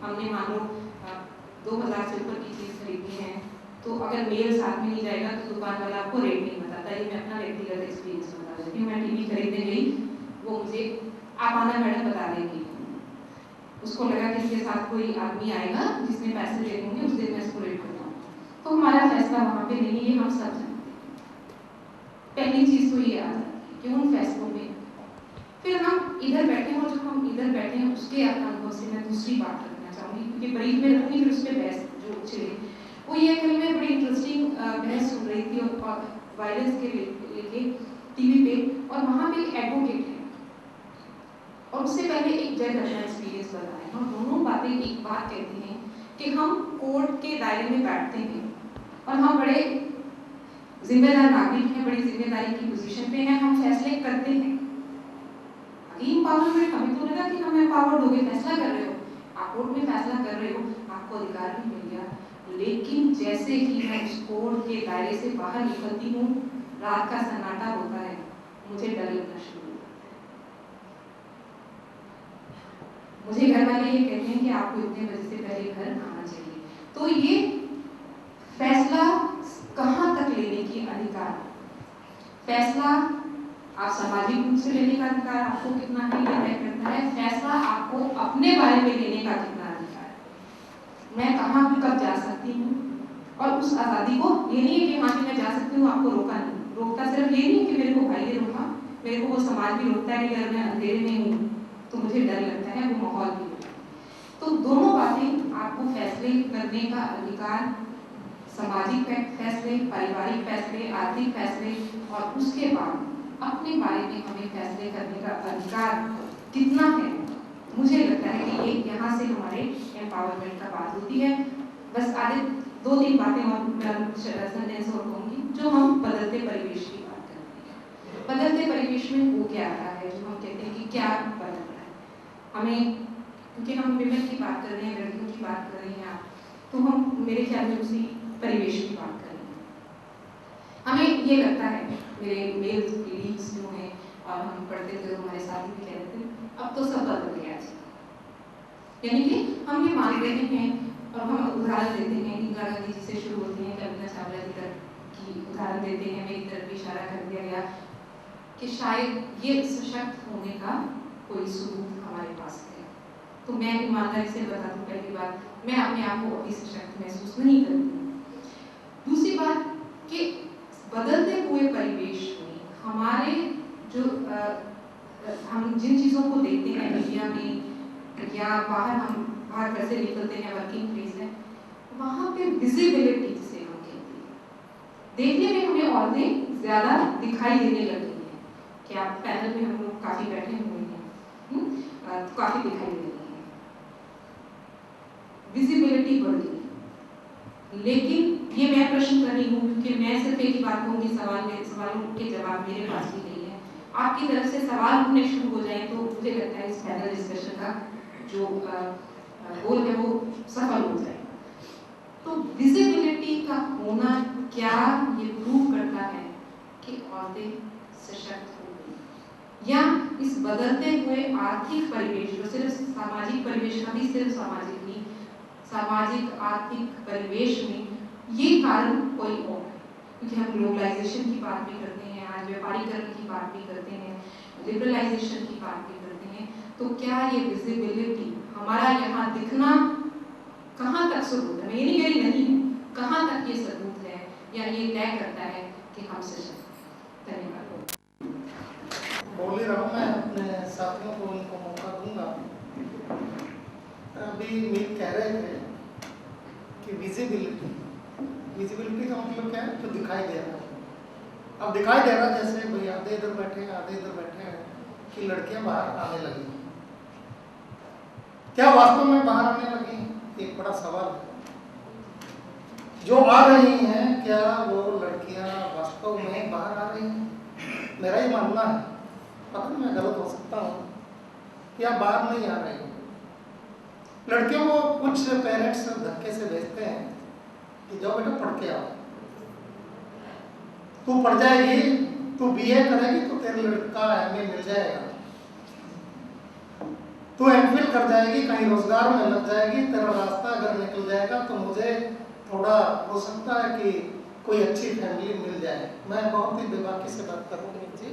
हमने मान लो 2000 से ऊपर की चीज़ खरीदनी है, तो अगर मेल साथ में नहीं जाएगा तो दुकान वाला आपको रेट नहीं बताता। ये मैं अपना व्यक्तिगत एक्सपीरियंस बता देती हूँ। मैं टीवी खरीदने गई, वो मुझे आप आना मैडम बता देंगी। उसको लगा कि इसके साथ कोई आदमी आएगा जिसने पैसे दे देंगे, उस दिन मैं इसको रेट करता हूँ। तो हमारा फैसला वहाँ पे नहीं है, हम सब जानते हैं। पहली चीज़ तो ये याद रखिए कि उन फैसलों में फिर हम इधर बैठे हैं, और जब हम इधर बैठे हैं उसके अनुभव से मैं दूसरी बात रखना चाहूँगी, क्योंकि ब्रीफ में रखूँगी फिर उस पर बहस जो चले वो ये। कल मैं बड़ी इंटरेस्टिंग बहस सुन रही थी और वायलेंस के लेके टीवी पे, और वहाँ पे एक एडवोकेट है और उससे पहले एक जज अपना एक्सपीरियंस बता रहे हैं, और दोनों बातें एक बात कहती हैं कि हम कोर्ट के दायरे में बैठते हैं और हम बड़े जिम्मेदार नागरिक हैं, बड़ी जिम्मेदारी की पोजीशन पे हैं, हम फैसले करते हैं। एम्पावरमेंट हमें तो लगा कि हम एम्पावर्ड हो गए, फैसला कर रहे हो, आप कोर्ट में फैसला कर रहे हो, आपको अधिकार भी मिल गया। लेकिन जैसे ही मैं उस कोर्ट के दायरे से बाहर निकलती हूँ, रात का सन्नाटा होता है, मुझे डर लगना शुरू होता है। मुझे घर वाले ये कहते हैं कि आपको इतने बजे से पहले घर आना चाहिए। तो ये फैसला कहाँ तक लेने की अधिकार, फैसला आप सामाजिक रूप से लेने का अधिकार आपको कितना है ये तय करता है, फैसला आपको अपने बारे में लेने का कितना अधिकार है, मैं कहाँ कब जा सकती हूँ। और उस आज़ादी को ये नहीं है कि हाँ मैं जा सकती हूँ, आपको रोका नहीं, रोकता सिर्फ ये नहीं कि मेरे को भाई ने रोका, मेरे को वो समाज भी रोकता है कि अगर मैं अंधेरे में हूँ तो मुझे डर लगता है, वो माहौल भी होता है। तो दोनों बातें, आपको फैसले करने का अधिकार, सामाजिक फैसले, पारिवारिक फैसले, आर्थिक फैसले, और उसके बाद अपने बारे में हमें फैसले करने का अधिकार कितना है। मुझे लगता है कि ये यहाँ से हमारे एम्पावरमेंट का बात होती है। बस आगे 2-3 बातें और सेंटेंस और कहूँगी। जो हम बदलते परिवेश की बात करते हैं, बदलते परिवेश में वो क्या रहा है जो हम कहते हैं कि क्या बदल रहा है हमें, क्योंकि हम विमेन की बात कर रहे हैं, लड़कियों की बात कर रहे हैं आप, तो हम मेरे ख्याल में उसी परिवेश की बात कर रहे हैं। हमें ये लगता है, मेरे मेल लीड्स जो हैं और हम पढ़ते थे, हमारे साथी भी कह रहे थे, अब तो सब बदल गया है। यानी कि हम ये मान रहे हैं और हम उदाहरण देते हैं, इंदिरा गांधी जी से शुरू होते हैं, कल्पना चावला जी तक की उदाहरण देते हैं, मेरी तरफ भी इशारा कर दिया गया कि शायद ये सशक्त होने का कोई सबूत हमारे पास है। तो मैं ईमानदारी से बता दूं, पहली बात, मैं अपने आप को अभी सशक्त महसूस नहीं करती। दूसरी बात कि बदलते हुए परिवेश में हमारे जो हम जिन चीज़ों को देखते हैं मीडिया में या बाहर, हम बाहर घर से निकलते हैं, वर्किंग प्लेस है, वहाँ पे विजिबिलिटी से हम कहते हैं, देखने में हमें औरतें ज़्यादा दिखाई देने लगी हैं कि आप पैनल में हम लोग काफ़ी बैठे हुए हैं, काफ़ी दिखाई दे रही हैं, विजिबिलिटी बढ़ गई। लेकिन ये मैं प्रश्न कर रही हूँ क्योंकि मैं सिर्फ एक ही बात कहूँगी, सवालों के जवाब मेरे पास भी नहीं है। आपकी तरफ से सवाल उठने शुरू हो जाए तो मुझे लगता है इस पैनल डिस्कशन का जो गोल है वो सफल हो जाए। तो विजिबिलिटी का होना क्या ये प्रूव करता है कि औरतें सशक्त हो गई, या इस बदलते हुए आर्थिक परिवेश, जो सिर्फ सामाजिक परिवेश का भी, सिर्फ सामाजिक नहीं, सामाजिक आर्थिक परिवेश में ये कारण कोई और है। क्योंकि हम ग्लोबलाइजेशन की बात भी करते हैं, आज व्यापारीकरण की बात भी करते हैं, लिबरलाइजेशन की बात भी करते हैं, तो क्या ये विजिबिलिटी, हमारा यहाँ दिखना कहाँ तक सबूत है, मैं ये नहीं कह रही नहीं है, कहाँ तक ये सबूत है या ये तय करता है कि हम सशक्त। धन्यवाद। बोल ही रहा हूँ, मैं अपने साथियों को उनको मौका दूंगा। अभी मीत कह रहे थे कि विजिबिलिटी का मतलब क्या है, जो दिखाई दे रहा है। अब दिखाई दे रहा है जैसे भाई आधे इधर बैठे हैं, आधे इधर बैठे हैं, कि लड़कियां बाहर आने लगी। क्या वास्तव में बाहर आने लगी, एक बड़ा सवाल है। जो आ रही हैं, क्या वो लड़कियां वास्तव में बाहर आ रही हैं? मेरा ही मानना है, पता नहीं मैं गलत हो सकता हूँ, कि आप बाहर नहीं आ रही। लड़कियों को कुछ पेरेंट्स धक्के से भेजते हैं कि जाओ बेटा पढ़ के आओ, तू पढ़ जाएगी, तू बीए करेगी तो तेरे लड़का एमए मिल जाएगा। तू एमफिल कर जाएगी, कहीं रोजगार में लग जाएगी, तेरा रास्ता अगर निकल जाएगा तो मुझे थोड़ा हो सकता है कि कोई अच्छी फैमिली मिल जाए। मैं बहुत ही बेबाकी से बात कर रहा हूँ जी,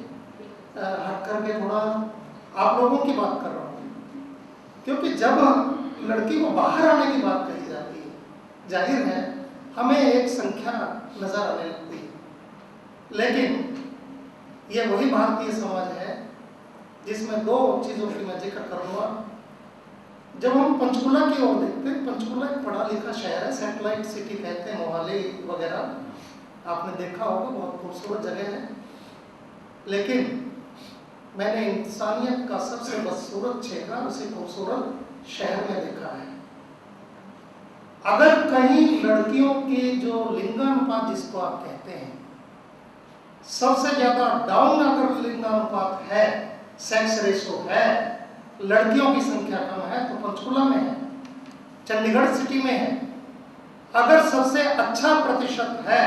हट करके थोड़ा आप लोगों की बात कर रहा हूँ, क्योंकि जब लड़की को बाहर आने की बात कही जाती है, जाहिर है हमें एक संख्या नजर आने लगती है, लेकिन ये वही भारतीय समाज है जिसमें दो चीजों की मैं जिक्र करूंगा। जब हम पंचकुला की ओर देखते हैं, पंचकुला एक पढ़ा लिखा शहर है, सैटेलाइट सिटी कहते हैं मोहाली वगैरह, आपने देखा होगा, बहुत खूबसूरत जगह है। लेकिन मैंने इंसानियत का सबसे बदसूरत चेहरा उसी खूबसूरत शहर में देखा है। अगर कहीं लड़कियों के जो लिंगानुपात जिसको आप कहते हैं, सबसे ज्यादा डाउन अगर लिंगानुपात है, सेक्स रेशो है, लड़कियों की संख्या कम है तो पंचकुला में है, चंडीगढ़ सिटी में है। अगर सबसे अच्छा प्रतिशत है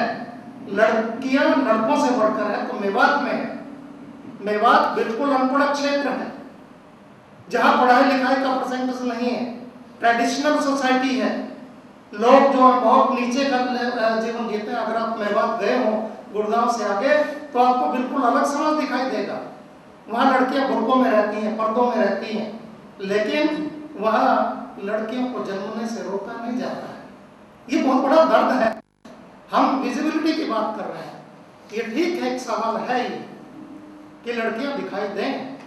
लड़कियां लड़कों से बढ़कर है तो मेवात में है। मेवात बिल्कुल अनपढ़ क्षेत्र है जहां पढ़ाई लिखाई का परसेंटेज नहीं है, ट्रेडिशनल सोसाइटी है, लोग जो बहुत नीचे का जीवन जीते हैं। अगर आप मेवात गए हो गुड़गांव से आगे तो आपको बिल्कुल अलग समाज दिखाई देगा। वहां लड़कियां बुर्कों में रहती हैं, पर्दों में रहती हैं, लेकिन वहां लड़कियों को जन्मने से रोका नहीं जाता है। ये बहुत बड़ा दर्द है। हम विजिबिलिटी की बात कर रहे हैं, ये ठीक है, एक सवाल है ये कि लड़कियां दिखाई दें,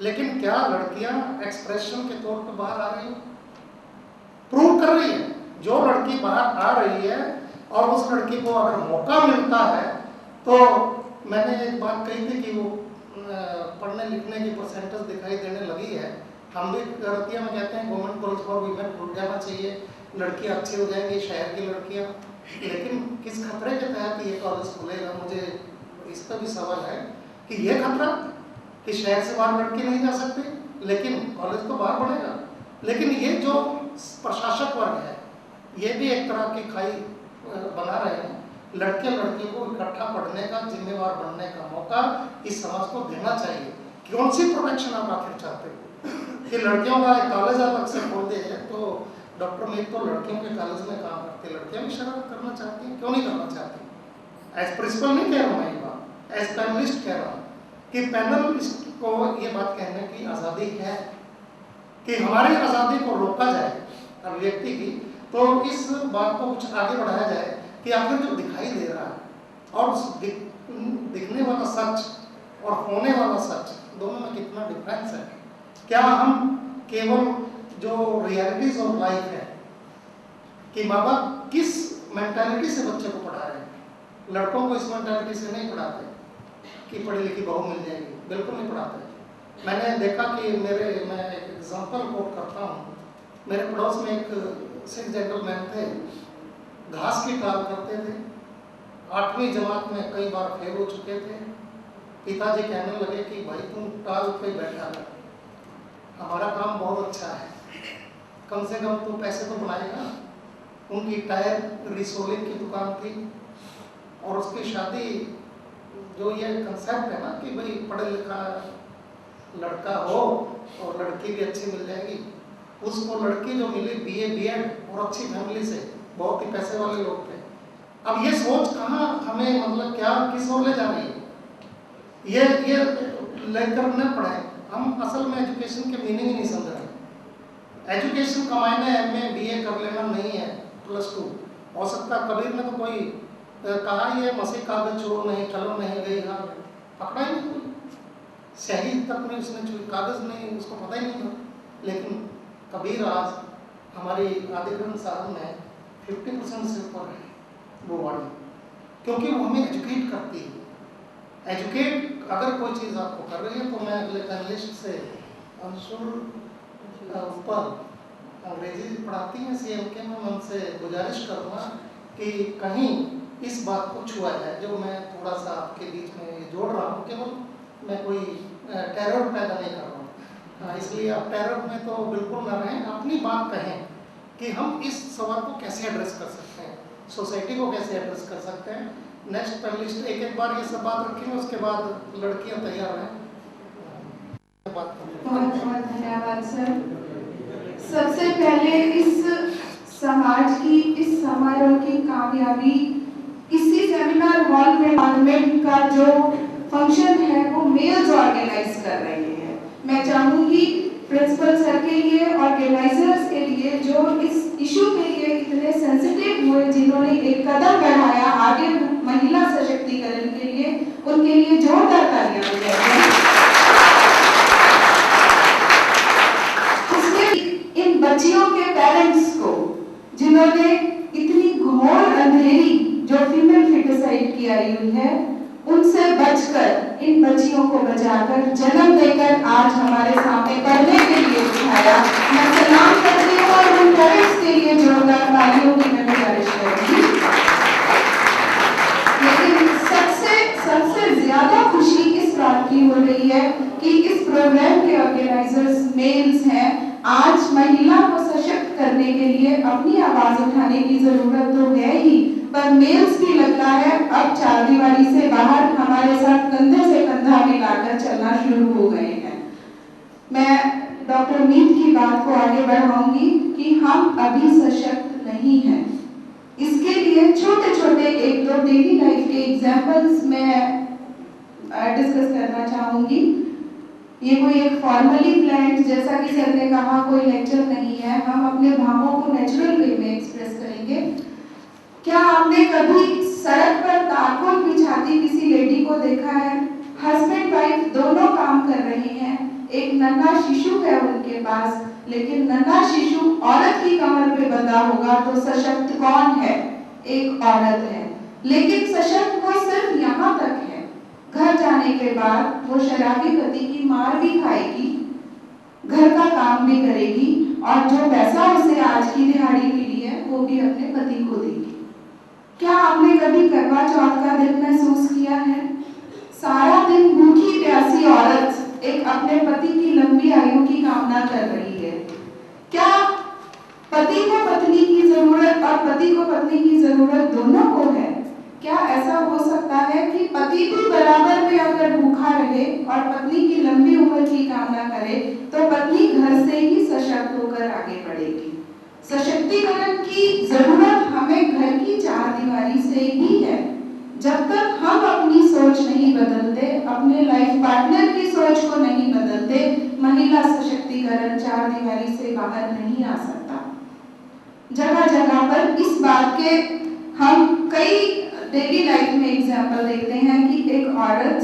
लेकिन क्या लड़कियां एक्सप्रेशन के तौर पर बाहर आ रही हैं? प्रूव कर रही है। जो लड़की बाहर आ रही है और उस लड़की को अगर मौका मिलता है, तो मैंने एक बात कही थी कि वो पढ़ने लिखने की परसेंटेज दिखाई देने लगी है। हम भी रतिया में कहते हैं गवर्नमेंट कॉलेज फॉर वीमेन खुल जाना चाहिए, लड़कियां अच्छी हो जाएंगी, शहर की लड़कियां। लेकिन किस खतरे के तहत ये कॉलेज खुलेगा? मुझे इस पर भी सवाल है कि ये खतरा कि शहर से बाहर लड़की नहीं जा सकती, लेकिन कॉलेज तो बाहर बढ़ेगा। लेकिन ये जो प्रशासक वर्ग है, ये भी एक तरह की खाई बना रहे हैं। लड़के लड़की को इकट्ठा पढ़ने का, जिम्मेवार बनने का मौका इस समाज को देना चाहिए। कौन सी प्रोटेक्शन आप आखिर चाहते हो कि लड़कियों का एक कॉलेज अलग से खोल दिया जाए? तो डॉक्टर मीर तो लड़कियों के कॉलेज में काम करते, लड़कियां भी शरारत करना चाहती हैं, क्यों नहीं करना चाहती? एज प्रिंसिपल नहीं कह रहा हूँ मैं ये बात, एज पैनलिस्ट कह रहा हूँ कि पैनलिस्ट को ये बात कहने की आज़ादी है कि हमारी आज़ादी को रोका जाए अभिव्यक्ति की। तो इस बात को कुछ आगे बढ़ाया जाए कि आखिर जो दिखाई दे रहा है और दिखने वाला सच और होने वाला सच, दोनों में कितना डिफरेंस है? क्या हम केवल जो रियलिटीज ऑफ लाइफ है कि माँ बाप किस मेंटालिटी से बच्चे को पढ़ा रहे हैं, लड़कों को इस मेंटालिटी से नहीं पढ़ाते कि पढ़ी लिखी बहू मिल जाएगी, बिल्कुल नहीं पढ़ाते। मैंने देखा कि मैं एक एग्जांपल कोट करता हूँ, मेरे पड़ोस में एक सिख जेंटलमैन थे, घास की टाल करते थे, 8वीं जमात में कई बार फेल हो चुके थे। पिताजी कहने लगे कि भाई तुम टाल पे बैठा कर, हमारा काम बहुत अच्छा है, कम से कम तू पैसे तो बनाएगा। उनकी टायर रिसोलिंग की दुकान थी और उसकी शादी, जो ये कंसेप्ट है ना कि भाई पढ़ा लिखा लड़का हो और लड़की भी अच्छी मिल जाएगी, उसको लड़की जो मिली बीए बीएड और अच्छी फैमिली से, बहुत ही पैसे वाले लोग थे। अब ये सोच कहाँ हमें, मतलब क्या किस ओर ले जा रही है? ये लेकर न पढ़े। हम असल में एजुकेशन के मीनिंग ही नहीं समझ रहे। एजुकेशन का मायने एमए बीए कर लेना नहीं है, +2 हो सकता। कबीर ने तो कोई कहा ये मसीह कागज चोर नहीं, कलम नहीं गई, हाँ पकड़ा ही नहीं कोई, सही तक नहीं उसने चोरी, कागज नहीं, उसको पता ही नहीं था। लेकिन कबीर आज हमारी आदि ग्रंथ साहब में 50% से ऊपर है वो वाणी, क्योंकि वो हमें एजुकेट करती है। एजुकेट अगर कोई चीज़ आपको कर रही है तो मैं अगले पैनलिस्ट से अंशुल ऊपर अंग्रेजी पढ़ाती हैं CMK में, मैं उनसे गुजारिश करूँगा कि कहीं इस बात को छुआ जाए जो मैं थोड़ा सा आपके बीच में जोड़ रहा हूँ। केवल मैं कोई टेरर पैदा नहीं कर रहा हूँ, इसलिए आप टेरर में तो बिल्कुल ना रहें, अपनी बात कहें कि हम इस सवाल को कैसे एड्रेस कर सकते हैं, सोसाइटी को कैसे एड्रेस कर सकते हैं। नेक्स्ट पैनलिस्ट एक बार ये सब बात रखेंगे, उसके बाद लड़कियां तैयार हैं। बहुत बहुत धन्यवाद। धन्यवाद सर। सबसे पहले इस समाज की, इस समारोह की कामयाबी इसी सेमिनार हॉल में गवर्नमेंट का जो फंक्शन है वो मेल्स ऑर्गेनाइज कर रहे हैं। मैं चाहूंगी प्रिंसिपल सर के लिए, ऑर्गेनाइजर्स के लिए, जो इस इशू के लिए इतने सेंसिटिव हुए, जिन्होंने एक कदम बढ़ाया आगे महिला सशक्तिकरण के लिए, उनके लिए जोरदार तालियां बजाएं। इसमें इन बच्चियों के पेरेंट्स को, जिन्होंने इतनी घोर अंधेरी जो फीमेल फिटिसाइड की आई हुई है उनसे बचकर, इन बच्चियों को बचाकर, जन्म देकर आज हमारे सामने पढ़ने के लिए उठाया। मैं सलाम करती हूँ और उन पेरेंट्स के लिए जोरदार तालियों की मैं गुजारिश करूंगी। लेकिन सबसे ज्यादा खुशी इस बात की हो रही है कि इस प्रोग्राम के ऑर्गेनाइजर्स मेल्स हैं। आज महिला को सशक्त करने के लिए अपनी आवाज उठाने की जरूरत तो है ही, पर मेल्स भी लगता है अब चारदीवारी से बाहर हमारे साथ कंधे से कंधा मिलाकर चलना शुरू हो गए हैं। मैं डॉक्टर मीत की बात को आगे बढ़ाऊंगी कि हम अभी सशक्त नहीं हैं। इसके लिए छोटे छोटे एक दो डेली लाइफ के एग्जाम्पल्स मैं डिस्कस करना चाहूंगी। ये कोई एक फॉर्मली प्लान्ड, जैसा कि सर ने कहा, कोई लेक्चर नहीं है। हम अपने भावों को नेचुरल वे में एक्सप्रेस करेंगे। क्या आपने कभी सड़क पर तारकोल बिछाती किसी लेडी को देखा है? हस्बैंड वाइफ दोनों काम कर रहे हैं, एक नन्हा शिशु है उनके पास, लेकिन नन्हा शिशु औरत की कमर पे बंधा होगा तो सशक्त कौन है? एक औरत है। लेकिन सशक्त वो सिर्फ यहाँ तक है, घर जाने के बाद वो शराबी पति की मार भी खाएगी, घर का काम भी करेगी, और जो पैसा उसे आज की दिहाड़ी मिली है वो भी अपने पति को देगी। क्या आपने कभी करवा चौथ का दिन महसूस किया है? सारा दिन भूखी प्यासी औरत एक अपने पति की लंबी आयु की कामना कर रही है। क्या पति को पत्नी की जरूरत और पति को पत्नी की जरूरत दोनों को है? क्या ऐसा हो सकता है कि पति भी बराबर में अगर भूखा रहे और पत्नी की लंबी उम्र की कामना करे तो पत्नी घर से ही सशक्त होकर आगे बढ़ेगी? सशक्तिकरण की जरूरत हमें घर की चारदीवारी से ही है। जब तक हम अपनी सोच नहीं बदलते, अपने लाइफ पार्टनर की सोच को नहीं बदलते, महिला सशक्तिकरण चारदीवारी से बाहर नहीं आ सकता। जगह जगह पर इस बात के हम कई डेली लाइफ में एग्जाम्पल देखते हैं कि एक औरत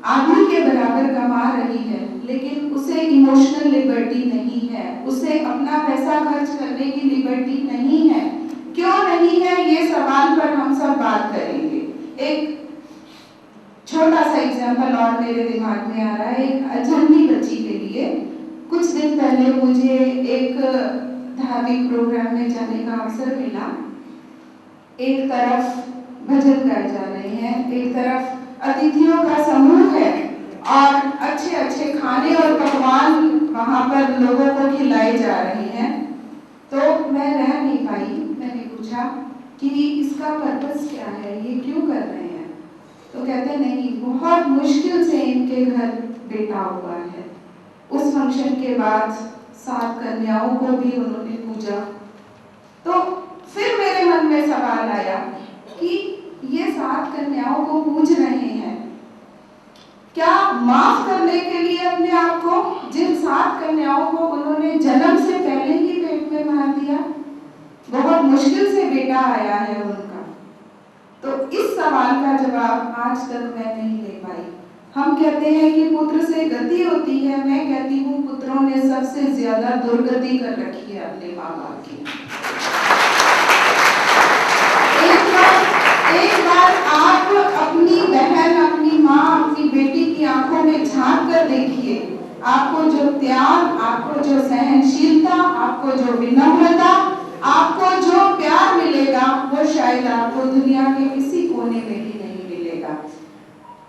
आदमी के बराबर कमा रही है, लेकिन उसे इमोशनल लिबर्टी नहीं है, उसे अपना पैसा खर्च करने की लिबर्टी नहीं है। क्यों नहीं है, ये सवाल पर हम सब बात करेंगे। एक छोटा सा एग्जाम्पल और मेरे दिमाग में आ रहा है, एक अजन्मी बच्ची के लिए। कुछ दिन पहले मुझे एक धार्मिक प्रोग्राम में जाने का अवसर मिला। एक तरफ भजन गाए जा रहे हैं, एक तरफ अतिथियों का समूह है और अच्छे अच्छे खाने और पकवान वहां पर लोगों को खिलाए जा रहे हैं। तो मैं रह नहीं पाई, मैंने पूछा कि इसका पर्पस क्या है, ये क्यों कर रहे हैं? तो कहते नहीं, बहुत मुश्किल से इनके घर बेटा हुआ है। उस फंक्शन के बाद 7 कन्याओं को भी उन्होंने पूजा। तो फिर मेरे मन में सवाल आया कि ये 7 कन्याओं को पूज रहे हैं, क्या माफ करने के लिए अपने आप को, जिन 7 कन्याओं को उन्होंने जन्म से पहले ही पेट में मार दिया, बहुत मुश्किल से बेटा आया है उनका। तो इस सवाल का जवाब आज तक मैं नहीं ले पाई। हम कहते हैं कि पुत्र से गति होती है, मैं कहती हूँ पुत्रों ने सबसे ज्यादा दुर्गति कर रखी है अपने माँ बाप की। एक बार आप अपनी बहन, अपनी माँ, अपनी बेटी की आंखों में झांक कर देखिए। आपको जो त्याग, आपको जो सहनशीलता, आपको जो विनम्रता, आपको जो प्यार मिलेगा, वो शायद आपको दुनिया के किसी कोने में भी नहीं मिलेगा।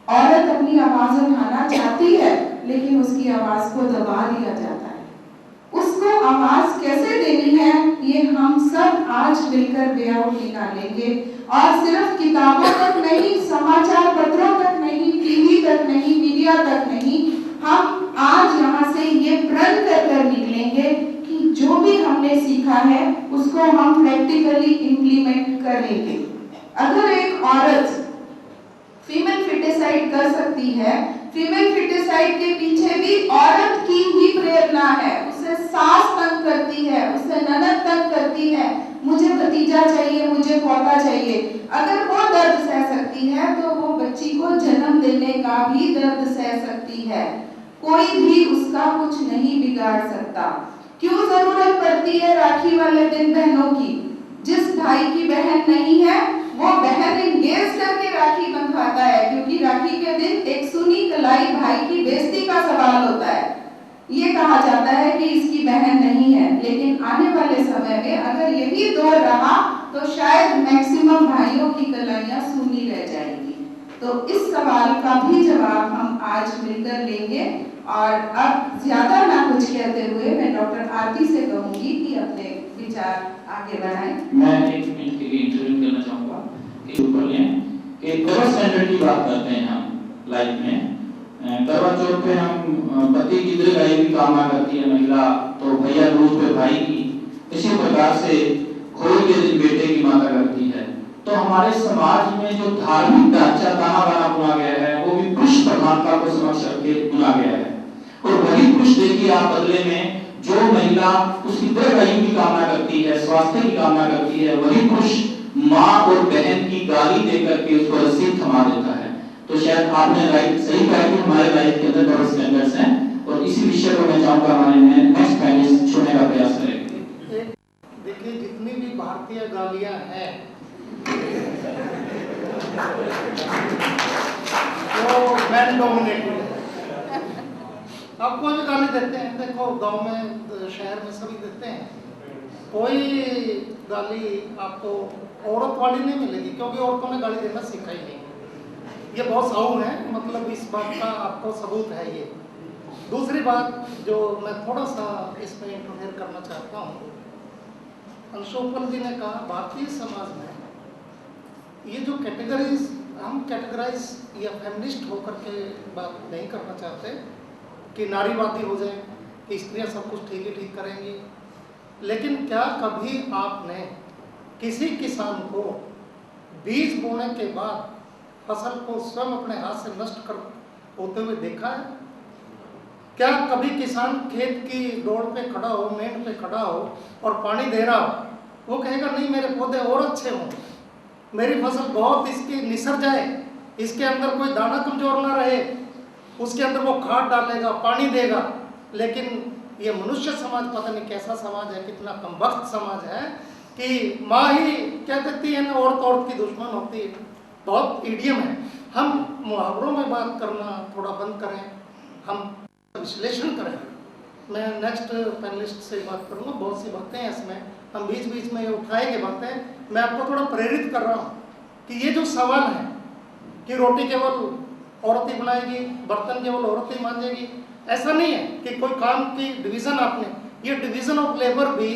औरत अपनी आवाज उठाना चाहती है, लेकिन उसकी आवाज को दबा दिया जाता है। उसको आवाज कैसे देनी है, ये हम सब आज मिलकर बेआउट निकालेंगे। और सिर्फ किताबों तक नहीं, समाचार पत्रों तक नहीं, टीवी तक नहीं, मीडिया तक नहीं, हम आज यहाँ से ये प्रण कर निकलेंगे कि जो भी हमने सीखा है उसको हम प्रैक्टिकली इम्प्लीमेंट करेंगे। अगर एक औरत फीमेल फिटिसाइड कर सकती है, फीमेल फिटिसाइड के पीछे भी औरत की ही प्रेरणा है। उसे सास तंग करती है, उसे ननद तंग करती है, मुझे भतीजा चाहिए, मुझे पोता चाहिए। अगर वो दर्द सह सकती है तो वो बच्ची को जन्म देने का भी दर्द सह सकती है। कोई भी उसका कुछ नहीं बिगाड़ सकता। क्यों जरूरत पड़ती है राखी वाले दिन बहनों की? जिस भाई की बहन नहीं है वो बहन एंगेज करके राखी बंधवाता है, क्योंकि राखी के दिन एक सुनी कलाई भाई की बेइज्जती का सवाल होता है। ये कहा जाता है कि इसकी बहन नहीं है, लेकिन आने वाले समय में अगर यही दौर रहा तो शायद मैक्सिमम भाइयों की कलाइयां सूनी रह जाएंगी। तो इस सवाल का भी जवाब हम आज मिलकर लेंगे। और अब ज्यादा ना कुछ कहते हुए मैं डॉक्टर आरती से कहूंगी कि अपने विचार आगे बढ़ाएं। मैं 1 मिनट के लिए इंटरव्यू करना चाहूंगा कि ऊपर लें कि डबल स्टैंडर्ड की बात करते हैं हम लाइफ में। करवा चौथ पे हम पति की दीर्घायु की कामना करती है महिला, तो भैया दूज पे भाई की, इसी प्रकार से होली के दिन बेटे की माता करती है। तो हमारे समाज में जो धार्मिक ढांचा ताना बाना बुना गया है वो भी पुरुष प्रधानता को समक्ष रख के बुना गया है। और वही पुरुष देखिए आप बदले में जो महिला उसकी दीर्घायु की कामना करती है, स्वास्थ्य की कामना करती है, वही पुरुष माँ और बहन की गाली देकर के उसको रस्सी थमा देता है। तो शायद आपने राइट सही कहा कि हमारे लाइफ के अंदर डबल स्टैंडर्ड्स हैं। और इसी विषय को मैं चाहूंगा हमारे नेक्स्ट पैनलिस्ट छोड़ने का प्रयास करेंगे। देखिए जितनी भी भारतीय गालियां हैं वो मैन डोमिनेटेड है। आप कोई भी गाली देते हैं, देखो गांव में शहर में सभी देते हैं, कोई गाली आपको औरत वाली नहीं मिलेगी, क्योंकि औरतों ने गाली देना सीखा ही नहीं। ये बहुत साउंड है, मतलब इस बात का आपको सबूत है ये। दूसरी बात जो मैं थोड़ा सा इसमें इंटरफेयर करना चाहता हूँ, अंशोपल जी ने कहा भारतीय समाज में ये जो कैटेगरीज हम कैटेगराइज या फेमिनिस्ट होकर के बात नहीं करना चाहते कि नारीवादी हो जाए कि स्त्रियां सब कुछ ठीक ही ठीक करेंगी, लेकिन क्या कभी आपने किसी किसान को बीज बोने के बाद फसल को स्वयं अपने हाथ से नष्ट कर होते हुए देखा है? क्या कभी किसान खेत की डोर पे खड़ा हो, मेंढ पे खड़ा हो और पानी दे रहा हो, वो कहेगा नहीं मेरे पौधे और अच्छे हों, मेरी फसल बहुत इसकी निसर जाए, इसके अंदर कोई दाना कमजोर ना रहे, उसके अंदर वो खाद डालेगा, पानी देगा। लेकिन ये मनुष्य समाज पता नहीं कैसा समाज है, कितना कमबख्त समाज है कि माँ ही क्या देती है ना, औरत औरत की दुश्मन होती है। बहुत इडियम है। हम मुहावरों में बात करना थोड़ा बंद करें, हम विश्लेषण करें। मैं नेक्स्ट पैनलिस्ट से बात करूंगा, बहुत सी बातें हैं इसमें, हम बीच बीच में उठाएंगे बातें। मैं आपको थोड़ा प्रेरित कर रहा हूँ कि ये जो सवाल है कि रोटी केवल औरत ही बनाएगी, बर्तन केवल औरत ही मांजेगी, ऐसा नहीं है कि कोई काम की डिवीज़न आपने, ये डिवीज़न ऑफ लेबर भी,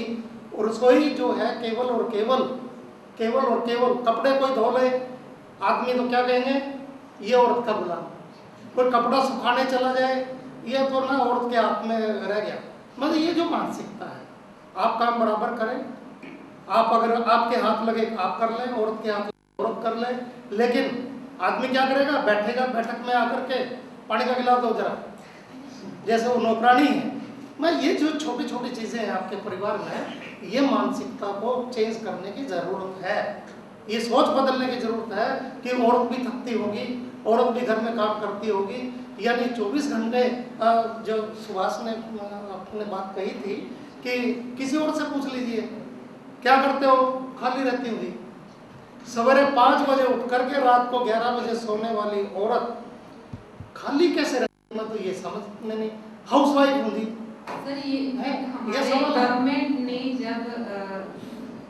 रसोई जो है केवल और केवल कपड़े कोई धो ले आदमी तो क्या कहेंगे ये औरत का गुलाम, कोई कपड़ा सुखाने चला जाए ये तो ना औरत के हाथ में रह गया। मतलब ये जो मानसिकता है, आप काम बराबर करें, आप अगर आपके हाथ लगे आप कर लें, औरत के हाथ औरत कर ले, लेकिन आदमी क्या करेगा, बैठेगा बैठक में आकर के पानी का गिलास दो जरा, जैसे वो नौकरानी है। मैं ये जो छोटी छोटी चीज़ें हैं आपके परिवार में, ये मानसिकता को चेंज करने की ज़रूरत है, ये सोच बदलने की ज़रूरत है कि औरत भी थकती होगी, औरत भी घर में काम करती होगी। यानी 24 घंटे जो सुभाष ने अपने बात कही थी कि किसी और से पूछ लीजिए क्या करते हो, खाली रहती होगी। सवेरे 5 बजे उठ करके रात को 11 बजे सोने वाली औरत खाली कैसे रहती, मैं तो ये समझ में नहीं। हाउस वाइफ होंगी सर, ये हमारे गवर्नमेंट ने जब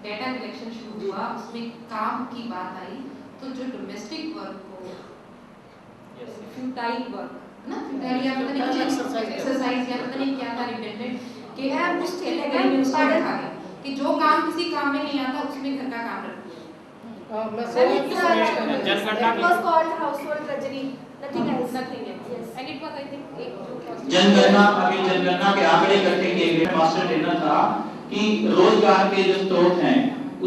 डेटा कलेक्शन शुरू हुआ उसमें काम की बात आई, तो जो डोमेस्टिक वर्क को फ्यूटाइल वर्क ना, फ्यूटाइल या पता नहीं एक्सरसाइज या पता नहीं क्या था रिलेटेड कि यार उस कैटेगरी में उसको रखा गया कि जो काम किसी काम में नहीं आता उसमें घर का काम रखती है। हाँ, मैं Ma'am, समझ- it's जनगणना it was called household tragedy. Nothing else. Nothing else. Yes. And it was, I think, एक जो जनगणना, अभी जनगणना के आंकड़े इकट्ठे किए गए। मास्टर ट्रेनर था कि रोजगार के जो स्रोत हैं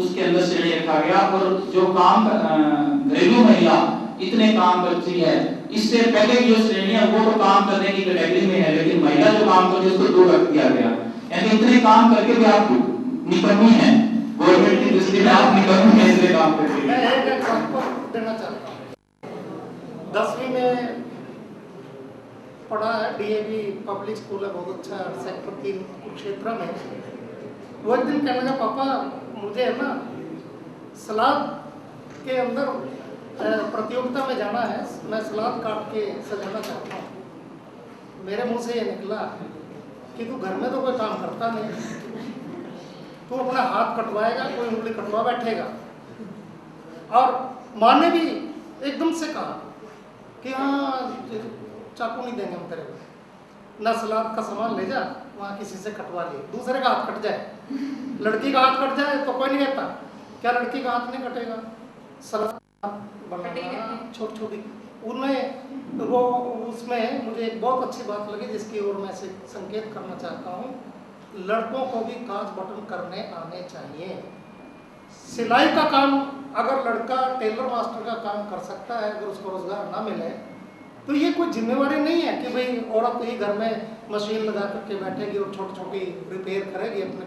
उसके अंदर श्रेणी रखा गया, और जो काम घरेलू महिला इतने काम करती है, इससे पहले की जो श्रेणी है वो तो काम करने की कैटेगरी में है, लेकिन महिला जो काम करती है उसको 2 रख दिया गया। यानी इतने काम करके भी आप निकम्मी हैं, गवर्नमेंट की दृष्टि में आप निकम्मी हैं इतने काम करके। मैं एक एग्जांपल देना चाहता हूँ। 10वीं में पढ़ा है, डीएवी पब्लिक स्कूल है, बहुत अच्छा सेक्टर 3 कुरुक्षेत्र में। वो एक दिन कहने लगा, पापा मुझे है ना सलाद के अंदर प्रतियोगिता में जाना है, मैं सलाद काट के सजाना चाहता हूँ। मेरे मुंह से ये निकला कि तू घर में तो कोई काम करता नहीं, तू अपना हाथ कटवाएगा, कोई उंगली कटवा बैठेगा। और माँ ने भी एकदम से कहा कि हाँ चाकू नहीं देंगे हम तेरे को, ना सलाद का सामान ले जा, वहाँ किसी से कटवा ले, दूसरे का हाथ कट जाए, लड़की का हाथ कट जाए तो कोई नहीं कहता, क्या लड़की का हाथ नहीं कटेगा? सलाद बनाना छोटी छोटी उनमें वो, उसमें मुझे एक बहुत अच्छी बात लगी जिसकी ओर मैं से संकेत करना चाहता हूँ। लड़कों को भी काज बटन करने आने चाहिए। सिलाई का काम अगर लड़का टेलर मास्टर का काम कर सकता है, अगर उसको रोजगार ना मिले तो ये कोई जिम्मेवारी नहीं है कि भाई औरत ही घर में मशीन लगा करके बैठेगी और छोटी छोटी रिपेयर करेगी अपने